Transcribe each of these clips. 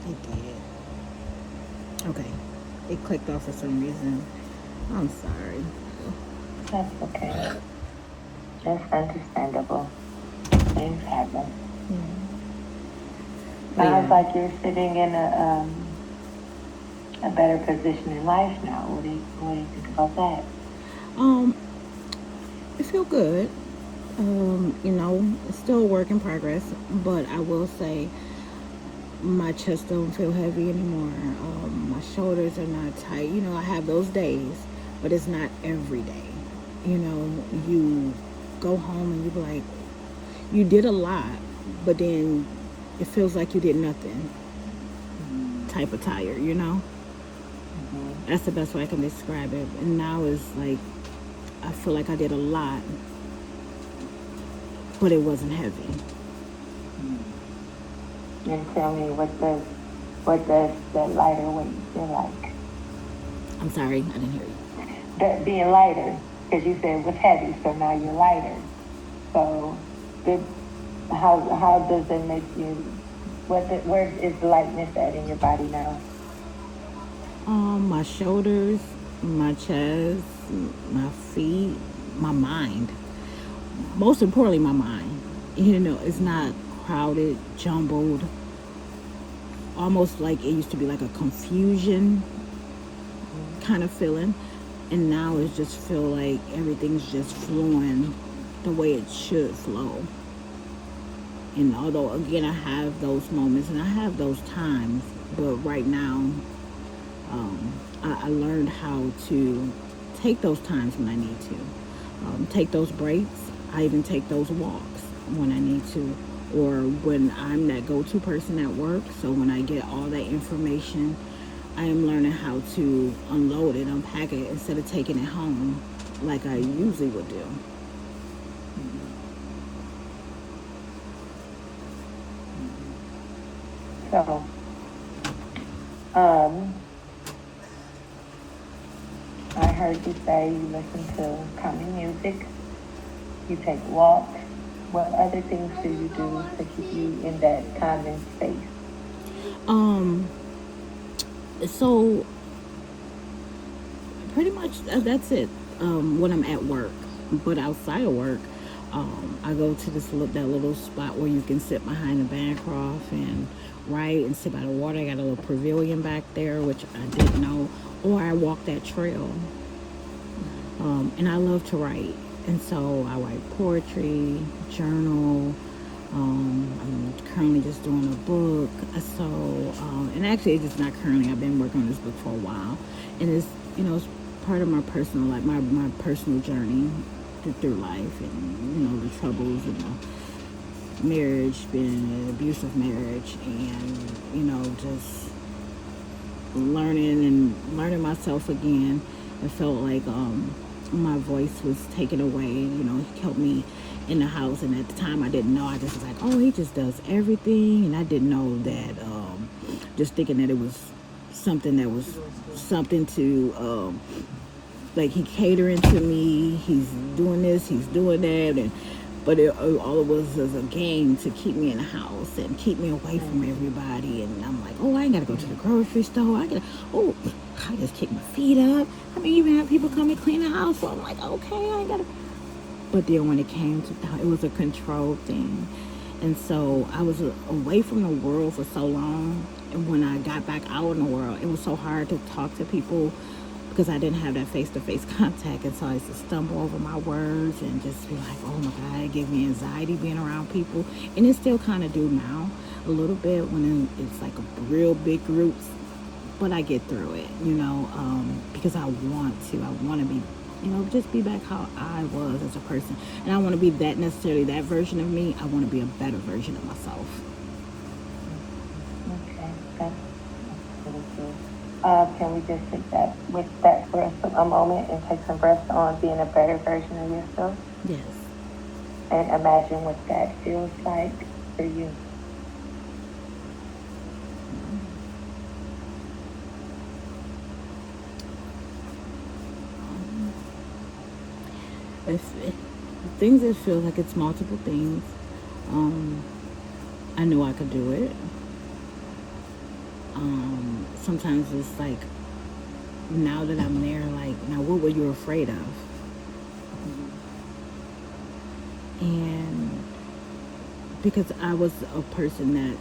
It did. Okay. It clicked off for some reason. I'm sorry. That's okay. That's understandable. Things happen. Yeah. But Sounds yeah. like you're sitting in a better position in life now. What do you think about that? Um, it feel good. It's still a work in progress, but I will say my chest don't feel heavy anymore. My shoulders are not tight. I have those days, but it's not every day. You go home and you be like, you did a lot, but then it feels like you did nothing. Type of tired. Mm-hmm. That's the best way I can describe it. And now it's like I feel like I did a lot, but it wasn't heavy. And tell me, what does the lighter weight feel like? I'm sorry, I didn't hear you. That being lighter, because you said it was heavy, so now you're lighter. So, did, how does it make you? Where is the lightness at in your body now? My shoulders, my chest, my feet, my mind. Most importantly, my mind. It's not crowded, jumbled, almost like it used to be like a confusion kind of feeling. And now it just feel like everything's just flowing the way it should flow. And although again I have those moments and I have those times, but right now I learned how to take those times when I need to. Take those breaks. I even take those walks when I need to, or when I'm that go-to person at work. So when I get all that information, I am learning how to unload it, unpack it instead of taking it home like I usually would do. So, um, I heard you say you listen to calming music, you take walks. What other things do you do to keep you in that calming space? Um, so pretty much that's it. When I'm at work, but outside of work, I go to that little spot where you can sit behind the Bancroft and write and sit by the water. I got a little pavilion back there, which I didn't know, or I walk that trail. And I love to write, and so I write poetry, journal. I'm currently just doing a book. So, and actually, it's just not currently. I've been working on this book for a while, and it's part of my personal life, my personal journey through life, and the troubles and the marriage, being an abusive marriage, and just learning myself again. It felt like my voice was taken away. He kept me in the house, and at the time I didn't know. I just was like, oh, he just does everything, and I didn't know that. Just thinking that it was something that was something to like he catering to me. He's doing this. He's doing that, and but all it was a game to keep me in the house and keep me away from everybody. And I'm like, oh, I ain't gotta go to the grocery store. Oh, I just kick my feet up. I mean, even have people come and clean the house. So I'm like, okay, I ain't gotta. But then when it came to, it was a control thing. And so I was away from the world for so long. And when I got back out in the world, it was so hard to talk to people because I didn't have that face to face contact. And so I used to stumble over my words and just be like, oh my God, it gave me anxiety being around people. And it still kind of do now a little bit when it's like a real big groups. But I get through it, because I want to. I want to be, just be back how I was as a person. And I want to be that necessarily that version of me. I want to be a better version of myself. Okay, that's really good. Can we just sit that with that for a moment and take some breaths on being a better version of yourself Yes. and imagine what that feels like for you? If things that feel like it's multiple things, um, I knew I could do it. sometimes it's like, now that I'm there, like, now what were you afraid of? And because I was a person that,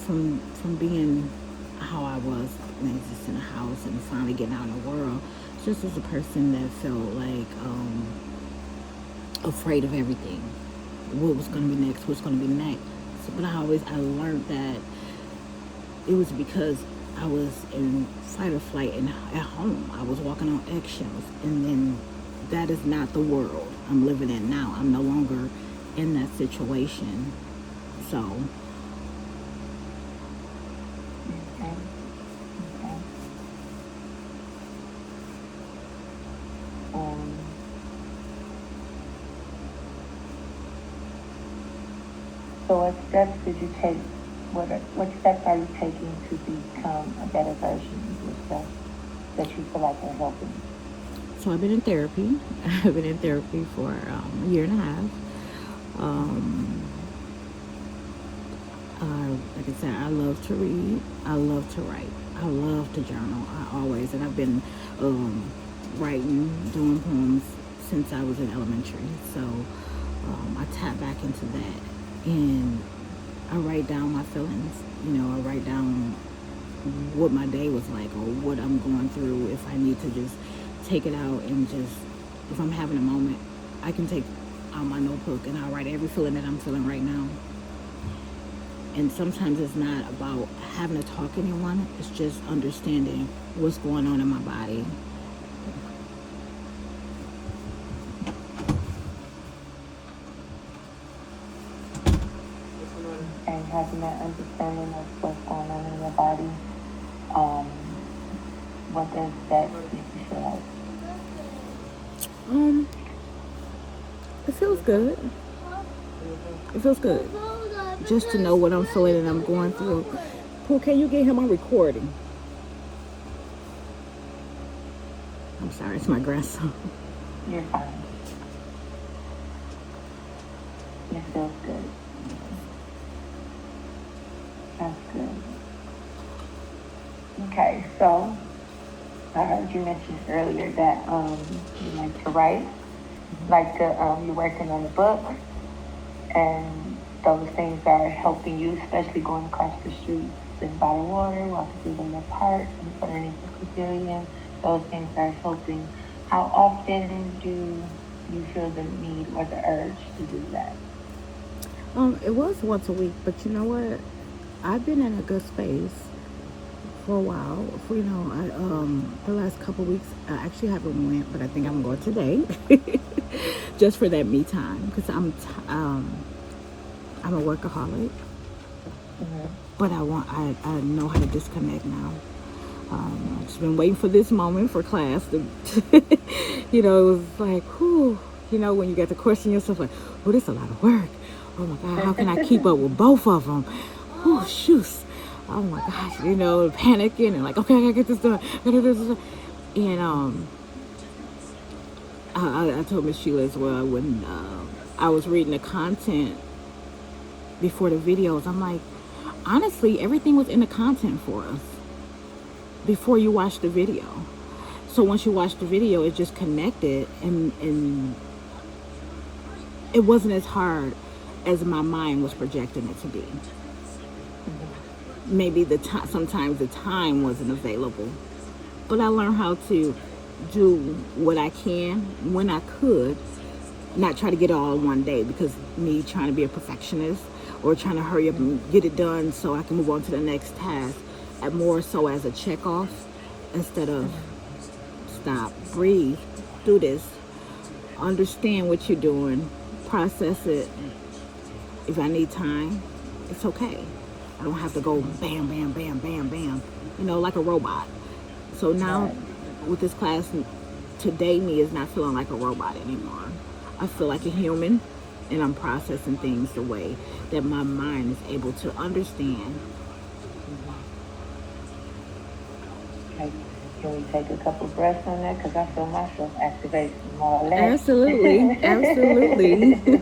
from being how I was, just in a house and finally getting out in the world, just as a person that felt like afraid of everything. What was going to be next? What's going to be next? So, but I learned that it was because I was in fight or flight and at home. I was walking on eggshells, and then that is not the world I'm living in now. I'm no longer in that situation. So, Okay. Okay. Um, so what steps did you take? What steps are you taking to become a better version of yourself that you feel like are helping? so I've been in therapy. I've been in therapy for a year and a half. Um, like I said, I love to read. I love to write. I love to journal. And I've been writing, doing poems since I was in elementary. So I tap back into that, and I write down my feelings. I write down what my day was like or what I'm going through. If I need to just take it out and just, if I'm having a moment, I can take out my notebook and I'll write every feeling that I'm feeling right now. And sometimes it's not about having to talk to anyone, it's just understanding what's going on in my body. And having that understanding of what's going on in your body, um, what does that make you feel like? Um, it feels good. It feels good. Just to know what I'm feeling and I'm going through. Pooh, can you get him on recording? I'm sorry, it's my grandson. You're fine. It feels good. That's good. Okay, so I heard you mention earlier that you like to write, like you're working on a book, and those things are helping you, especially going across the street, sitting by the water, walking through the park, and underneath the pavilion. Those things are helping. How often do you feel the need or the urge to do that? It was once a week, but you know what? I've been in a good space for a while. The last couple of weeks, I actually haven't went, but I think I'm going today, just for that me time, because I'm a workaholic, Mm-hmm. but I know how to disconnect now. I've just been waiting for this moment for class to, it was like, whew, when you get to question yourself, like, oh, this is a lot of work. Oh my God, how can I keep up with both of them? Oh, shoot. Oh my gosh, panicking and like, okay, I gotta get this done. I gotta do this done. And I told Miss Sheila as well when I was reading the content before the videos. I'm like, honestly, everything was in the content for us before you watch the video. So once you watch the video, it just connected, and it wasn't as hard as my mind was projecting it to be. Maybe sometimes the time wasn't available, but I learned how to do what I can when I could, not try to get it all in one day, because me trying to be a perfectionist or trying to hurry up and get it done so I can move on to the next task, and more so as a check off instead of stop, breathe, do this, understand what you're doing, process it. If I need time, it's okay. I don't have to go bam, bam, bam, bam, bam, like a robot. So now with this class, today me is not feeling like a robot anymore. I feel like a human, and I'm processing things the way that my mind is able to understand. Okay. Can we take a couple breaths on that? Because I feel myself activating more or less. Absolutely, absolutely.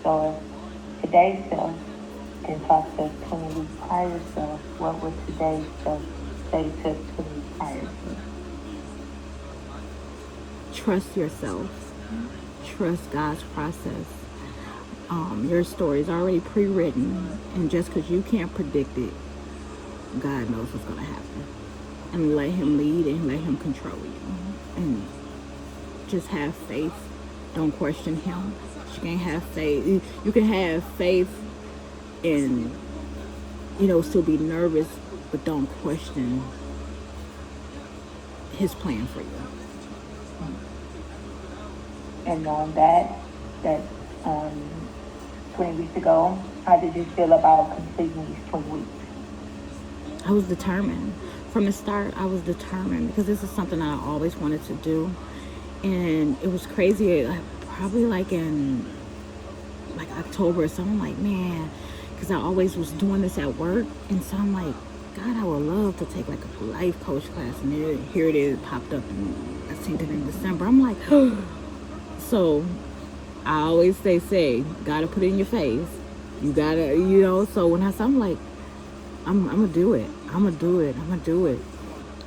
So if today's self can talk to 20 weeks prior self, what would today's self say to 20 weeks prior self? Trust yourself. Trust God's process. Your story is already pre-written, and just because you can't predict it, God knows what's going to happen. And let Him lead and let Him control you. And just have faith. Don't question Him. You can't have faith. You can have faith and, still be nervous, but don't question His plan for you. And on that 20 weeks ago, how did you feel about completing these 20 weeks? I was determined. From the start, I was determined because this is something I always wanted to do. And it was crazy. Probably like in October or something. I'm like, man, because I always was doing this at work. And so I'm like, God, I would love to take like a life coach class. And here it is, popped up. And I seen it in December. I'm like, so I always say, gotta put it in your face. You gotta, so when I'm like, I'm gonna do it. I'm gonna do it.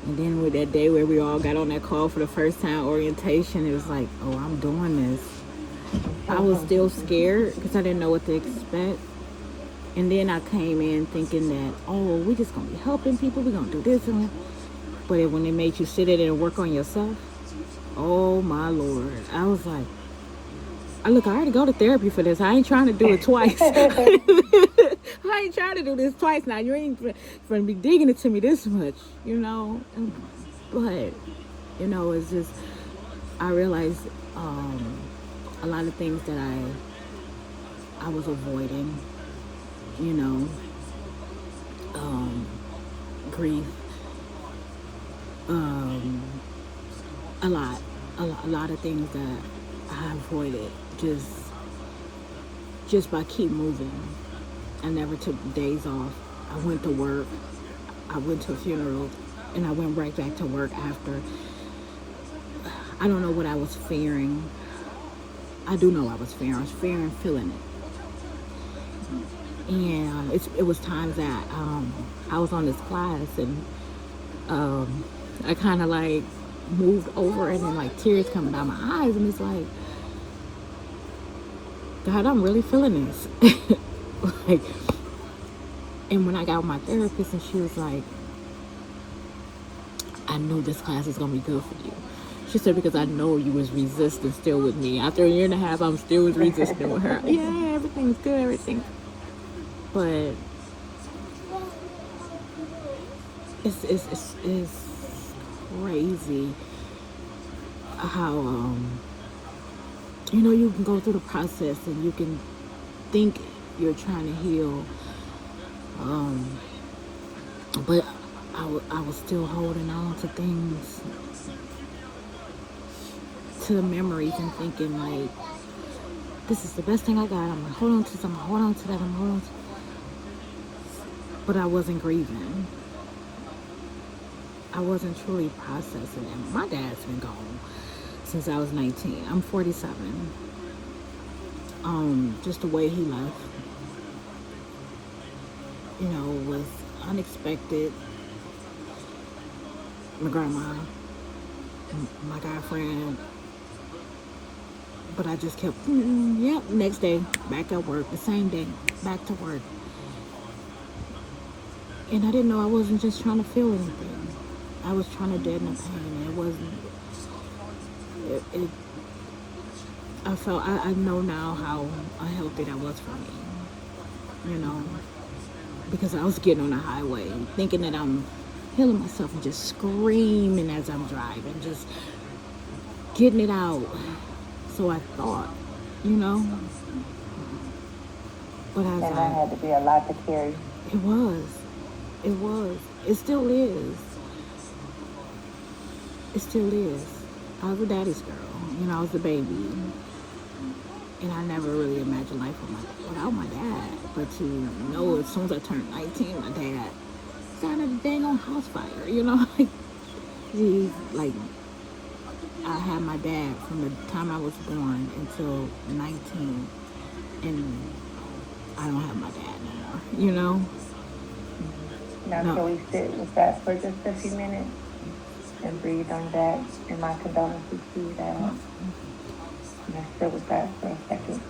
And then with that day where we all got on that call for the first time orientation, it was like, oh, I'm doing this. I was still scared because I didn't know what to expect. And then I came in thinking that, oh, we're just gonna be helping people. We're gonna do this and that. But when they made you sit in and work on yourself, oh my Lord, I was like, I already go to therapy for this. I ain't trying to do it twice. I ain't trying to do this twice now. You ain't going to be digging it to me this much, But, it's just, I realized a lot of things that I was avoiding, grief, a lot of things that I avoided just by keep moving. I never took days off. I went to work. I went to a funeral, and I went right back to work after. I don't know what I was fearing. I do know I was fearing. I was fearing feeling it. And it was times that I was on this class, and I kind of like moved over, and then like tears coming out my eyes, and it's like, God, I'm really feeling this. Like, and when I got with my therapist, and she was like, I knew this class is gonna be good for you. She said, because I know you was resisting still with me. After a year and a half, I'm still resisting with her. Yeah, everything's good, everything. But it's crazy how you can go through the process and you can think you're trying to heal, but I was still holding on to things, to the memories, and thinking like, this is the best thing I got. I'm gonna hold on to this. I'm gonna hold on to that. I'm holding on to. But I wasn't grieving. I wasn't truly processing it. My dad's been gone since I was 19. I'm 47. Just the way he left, was unexpected. My grandma, my girlfriend, but I just kept, yep, next day, back at work, the same day, back to work. And I didn't know I wasn't just trying to feel anything. I was trying to deaden the pain. It wasn't, I felt, I know now how unhealthy that was for me, because I was getting on the highway, thinking that I'm healing myself and just screaming as I'm driving, just getting it out. So I thought, But as and that had to be a lot to carry. It was. It was. It still is. It still is. I was a daddy's girl. I was the baby. And I never really imagined life without my dad. But to know as soon as I turned 19, my dad started a dang on house fire. Like, I had my dad from the time I was born until 19. and I don't have my dad now, you know? Now, No. can we sit with that for just a few minutes and breathe on that? And my condolences to you, Dad. And sit with that for a second.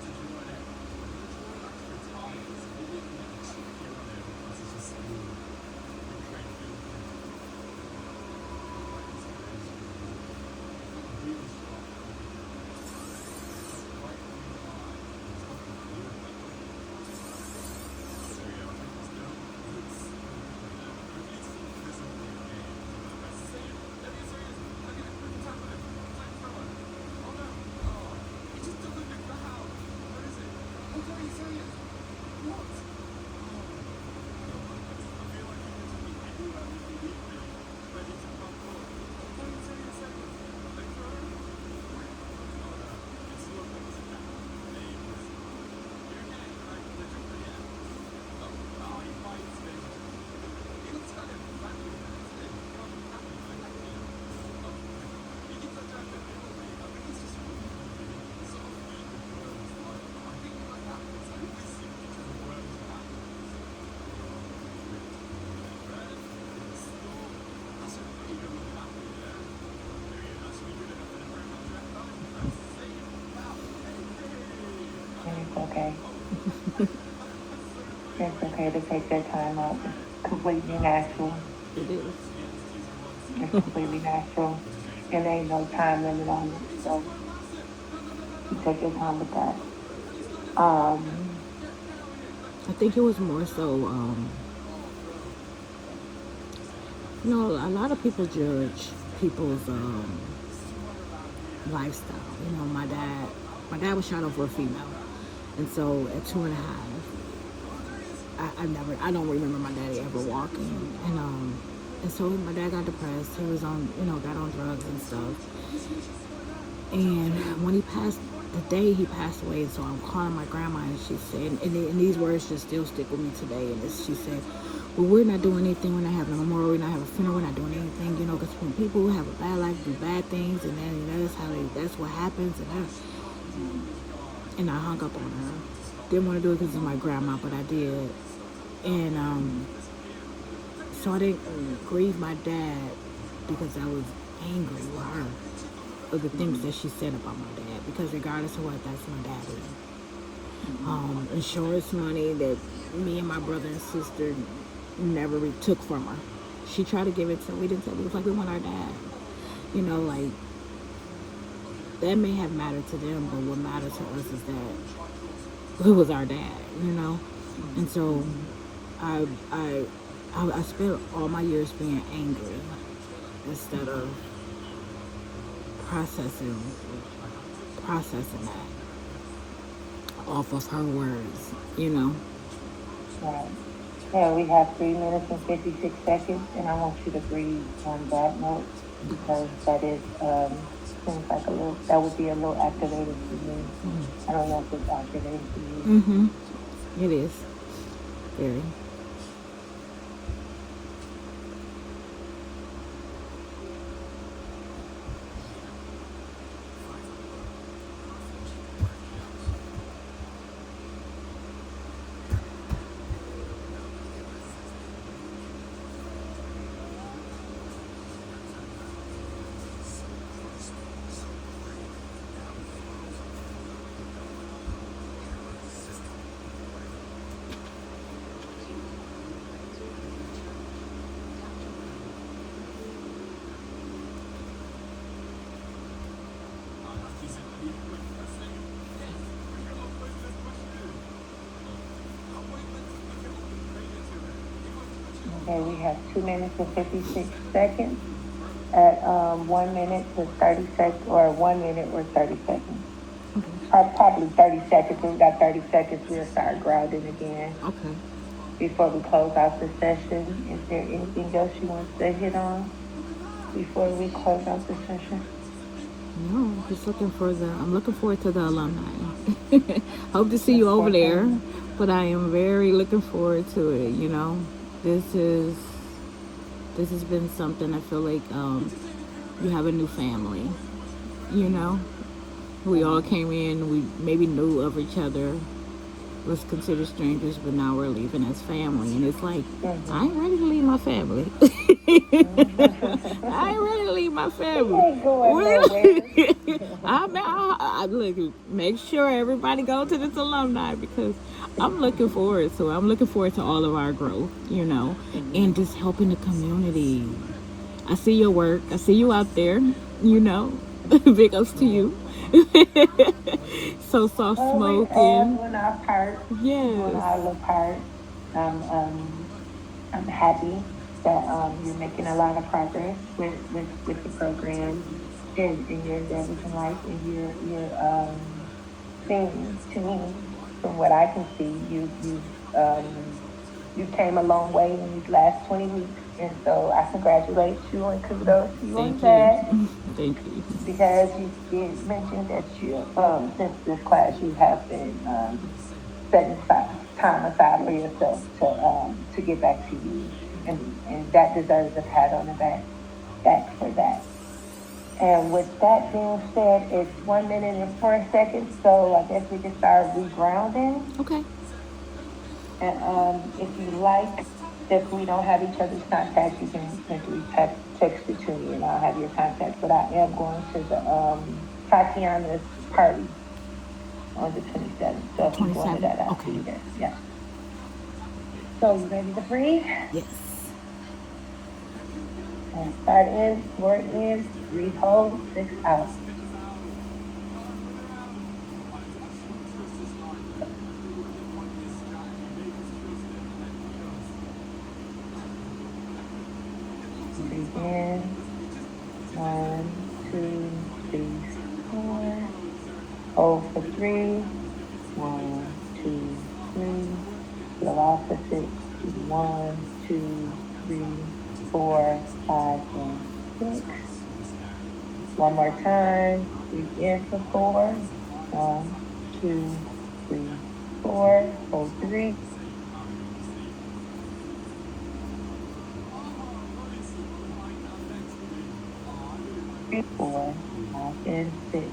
And it's okay. It's okay to take that time out. It's completely natural. It is. It's completely natural. And there ain't no time limit on it. So you take your time with that. Um, I think it was more so, a lot of people judge people's lifestyle. My dad was shot over a female, and so at 2.5, I don't remember my daddy ever walking, and so my dad got depressed. He was on, got on drugs and stuff. And when he passed, the day he passed away, so I'm calling my grandma, and she said, and these words just still stick with me today. And she said, "Well, we're not doing anything. We're not having a memorial. We're not having a funeral. We're not doing anything, because when people have a bad life, do bad things, and then that's what happens." And I hung up on her. Didn't want to do it because it's my grandma, but I did. And so I didn't grieve my dad because I was angry with her of the things that she said about my dad. Because regardless of what, that's my daddy. Insurance money that me and my brother and sister never took from her. She tried to give it to. We didn't say. It was like we want our dad. Like that may have mattered to them, but what mattered to us is that it was our dad. And so I I I spent all my years being angry instead of processing processing that off of her words. right. Yeah, we have 3 minutes and 56 seconds, and I want you to breathe on that note because that is seems like that would be a little activated to me. I don't know if it's activated to you. Mm-hmm. It is very. Okay, we have 2 minutes and 56 seconds at 1 minute to 30 seconds, or 1 minute or 30 seconds. Or probably 30 seconds. When we got 30 seconds, we'll start grounding again Okay. before we close out the session. Is there anything else you want to hit on before we close out the session? No, just looking for the. I'm looking forward to the alumni. Hope to see Look you over forward there, to but I am very looking forward to it. This is this has been something. I feel like you have a new family. You know, we all came in. We maybe knew of each other, was considered strangers, but now we're leaving as family. And it's like, I Mm-hmm. ain't ready to leave my family. I ain't ready to leave my He family. ain't going nowhere. I look, make sure everybody go to this alumni because I'm looking forward to it. I'm looking forward to all of our growth, and just helping the community. I see your work. I see you out there, you know. Big ups to you. So soft Well, we all smoking. doing our part, doing Yes. our little part. Um, um, I'm happy that you're making a lot of progress with the program and in your endeavors in life, and you're seeing to me from what I can see, you came a long way in these last 20 weeks, and so I congratulate you and kudos to you on Thank you. that Thank you. because you did mention that you since this class you have been setting time aside for yourself to get back to you, and that deserves a pat on the back for that. And with that being said, it's 1 minute and 4 seconds, so I guess we can start regrounding. Okay. And if you like, if we don't have each other's contact, you can simply text it to me, and I'll have your contact. But I am going to the Tatiana's party on the 27th, so if you go to 27. that, I'll see Okay. you there. Yeah. So you ready to breathe? Yes. And start in, 4 in, 3 hold, 6 out. Breathe in. 1, 2, 3, 4. Hold for 3. 1, 2, 3. Blow out for 6. 1, 2, 3, 4, 5, and 6. One more time. Breathe in for 4. 1, 2, 3, 4. Hold 3. 4, 5, and 6.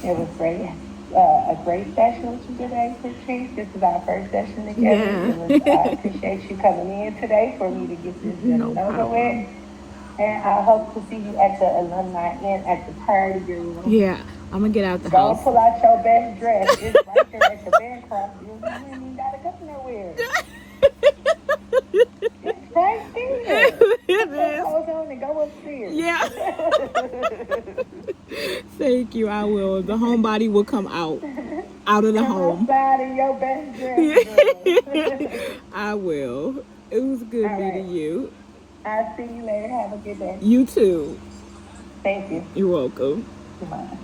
It was great. A great session with you today, Patrice. This is our first session together. Yeah. It was. I appreciate you coming in today for me to get this done No and over with. problem. And I hope to see you at the alumni inn at the party, girl. Yeah. I'm going to get out the Go house. pull out your best dress. It's right there at the Bancroft building. You ain't even gotta go nowhere. It's right there. It Put your is. clothes on and go upstairs. Yeah. Thank you. I will. The homebody will come out of the Come home. outside in your best dress, girl. I will. It was good All right. meeting you. I'll see you later. Have a good day. You too. Thank you. You're welcome. Goodbye.